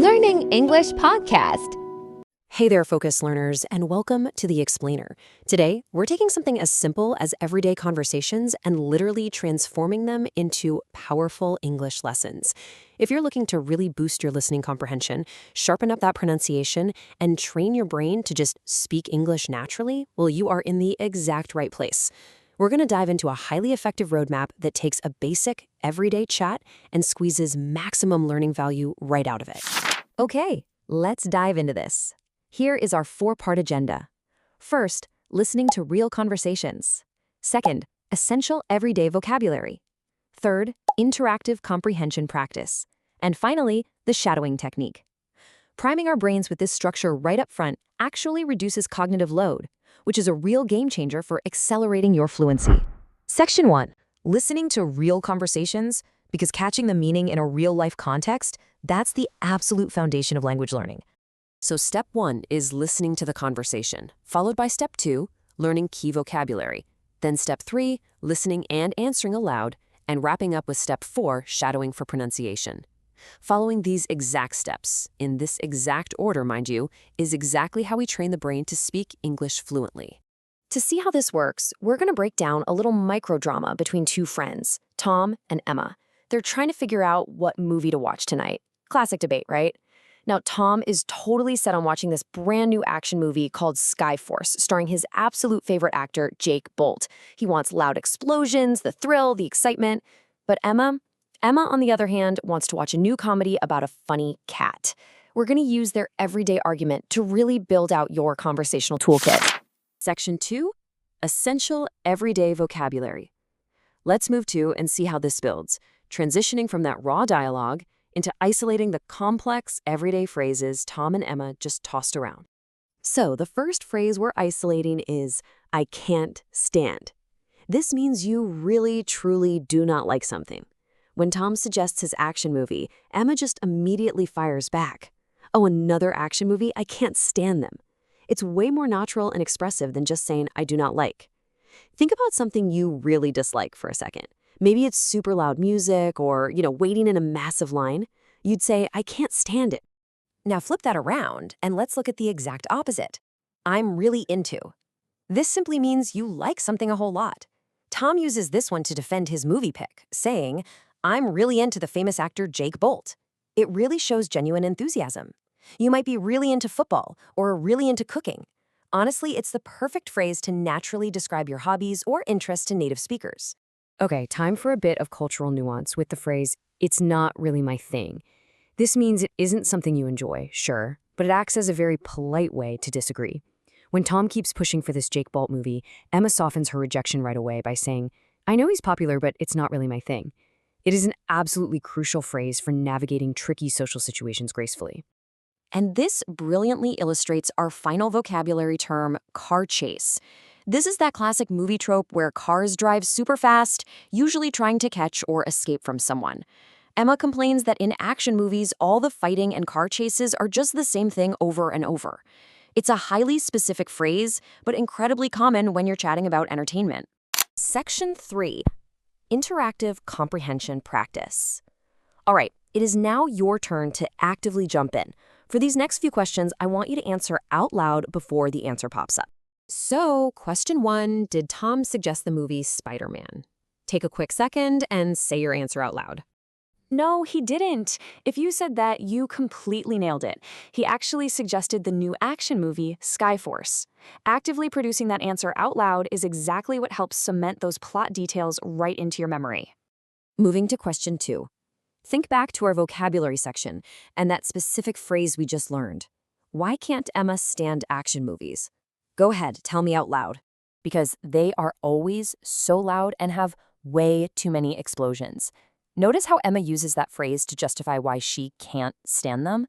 Learning English podcast. Hey there, Focus learners, and welcome to The Explainer. Today, we're taking something as simple as everyday conversations and literally transforming them into powerful English lessons. If you're looking to really boost your listening comprehension, sharpen up that pronunciation, and train your brain to just speak English naturally, well, you are in the exact right place. We're going to dive into a highly effective roadmap that takes a basic, everyday chat and squeezes maximum learning value right out of it. Okay, let's dive into this. Here is our four-part agenda. First, listening to real conversations. Second, essential everyday vocabulary. Third, interactive comprehension practice. And finally, the shadowing technique. Priming our brains with this structure right up front actually reduces cognitive load, which is a real game changer for accelerating your fluency. Section 1, listening to real conversations, because catching the meaning in a real-life context, that's the absolute foundation of language learning. So step 1 is listening to the conversation, followed by step 2, learning key vocabulary. Then step 3, listening and answering aloud, and wrapping up with step 4, shadowing for pronunciation. Following these exact steps, in this exact order, mind you, is exactly how we train the brain to speak English fluently. To see how this works, we're going to break down a little microdrama between two friends, Tom and Emma. They're trying to figure out what movie to watch tonight. Classic debate, right? Now, Tom is totally set on watching this brand new action movie called Skyforce, starring his absolute favorite actor, Jake Bolt. He wants loud explosions, the thrill, the excitement. But Emma, on the other hand, wants to watch a new comedy about a funny cat. We're going to use their everyday argument to really build out your conversational toolkit. Section 2, essential everyday vocabulary. Let's move to and see how this builds, transitioning from that raw dialogue into isolating the complex, everyday phrases Tom and Emma just tossed around. So the first phrase we're isolating is, I can't stand. This means you really, truly do not like something. When Tom suggests his action movie, Emma just immediately fires back. Oh, another action movie? I can't stand them. It's way more natural and expressive than just saying, I do not like. Think about something you really dislike for a second. Maybe it's super loud music or, waiting in a massive line. You'd say, I can't stand it. Now flip that around and let's look at the exact opposite. I'm really into. This simply means you like something a whole lot. Tom uses this one to defend his movie pick, saying, I'm really into the famous actor Jake Bolt. It really shows genuine enthusiasm. You might be really into football or really into cooking. Honestly, it's the perfect phrase to naturally describe your hobbies or interests to native speakers. Okay, time for a bit of cultural nuance with the phrase, it's not really my thing. This means it isn't something you enjoy, sure, but it acts as a very polite way to disagree. When Tom keeps pushing for this Jake Bolt movie, Emma softens her rejection right away by saying, I know he's popular, but it's not really my thing. It is an absolutely crucial phrase for navigating tricky social situations gracefully. And this brilliantly illustrates our final vocabulary term, car chase. This is that classic movie trope where cars drive super fast, usually trying to catch or escape from someone. Emma complains that in action movies, all the fighting and car chases are just the same thing over and over. It's a highly specific phrase, but incredibly common when you're chatting about entertainment. Section 3, interactive comprehension practice. All right, it is now your turn to actively jump in. For these next few questions, I want you to answer out loud before the answer pops up. So, question 1, did Tom suggest the movie Spider-Man? Take a quick second and say your answer out loud. No, he didn't. If you said that, you completely nailed it. He actually suggested the new action movie, Skyforce. Actively producing that answer out loud is exactly what helps cement those plot details right into your memory. Moving to question 2. Think back to our vocabulary section and that specific phrase we just learned. Why can't Emma stand action movies? Go ahead, tell me out loud. Because they are always so loud and have way too many explosions. Notice how Emma uses that phrase to justify why she can't stand them?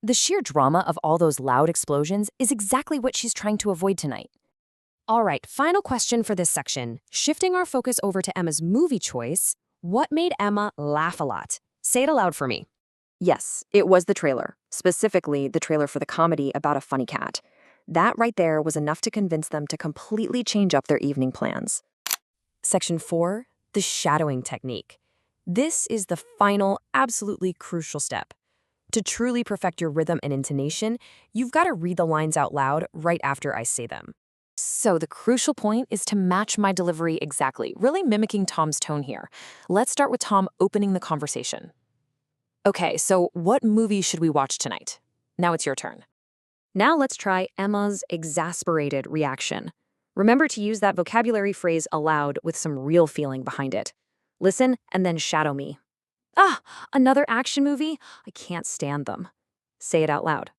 The sheer drama of all those loud explosions is exactly what she's trying to avoid tonight. All right, final question for this section. Shifting our focus over to Emma's movie choice, what made Emma laugh a lot? Say it aloud for me. Yes, it was the trailer, specifically the trailer for the comedy about a funny cat. That right there was enough to convince them to completely change up their evening plans. Section 4, the shadowing technique. This is the final, absolutely crucial step. To truly perfect your rhythm and intonation, you've got to read the lines out loud right after I say them. So the crucial point is to match my delivery exactly, really mimicking Tom's tone here. Let's start with Tom opening the conversation. Okay, so what movie should we watch tonight? Now it's your turn. Now let's try Emma's exasperated reaction. Remember to use that vocabulary phrase aloud with some real feeling behind it. Listen and then shadow me. Ah, another action movie? I can't stand them. Say it out loud.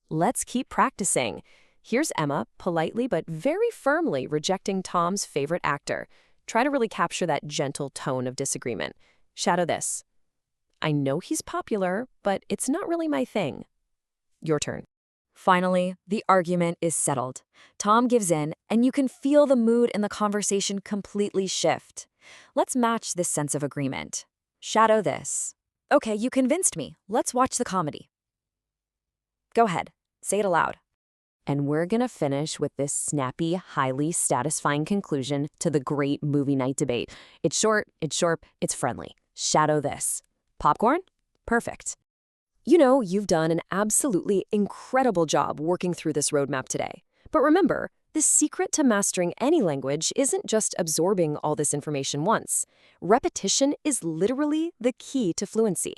Let's keep practicing. Here's Emma, politely but very firmly rejecting Tom's favorite actor. Try to really capture that gentle tone of disagreement. Shadow this. I know he's popular, but it's not really my thing. Your turn. Finally, the argument is settled. Tom gives in, and you can feel the mood in the conversation completely shift. Let's match this sense of agreement. Shadow this. Okay, you convinced me. Let's watch the comedy. Go ahead. Say it aloud. And we're gonna finish with this snappy, highly satisfying conclusion to the great movie night debate. It's short, it's sharp, it's friendly. Shadow this. Popcorn? Perfect. You know, you've done an absolutely incredible job working through this roadmap today. But remember, the secret to mastering any language isn't just absorbing all this information once. Repetition is literally the key to fluency.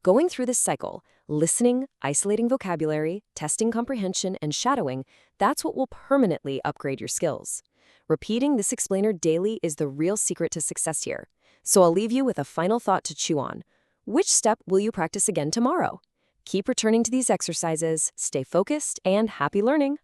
Going through this cycle, listening, isolating vocabulary, testing comprehension, and shadowing, that's what will permanently upgrade your skills. Repeating this explainer daily is the real secret to success here. So I'll leave you with a final thought to chew on. Which step will you practice again tomorrow? Keep returning to these exercises, stay focused, and happy learning!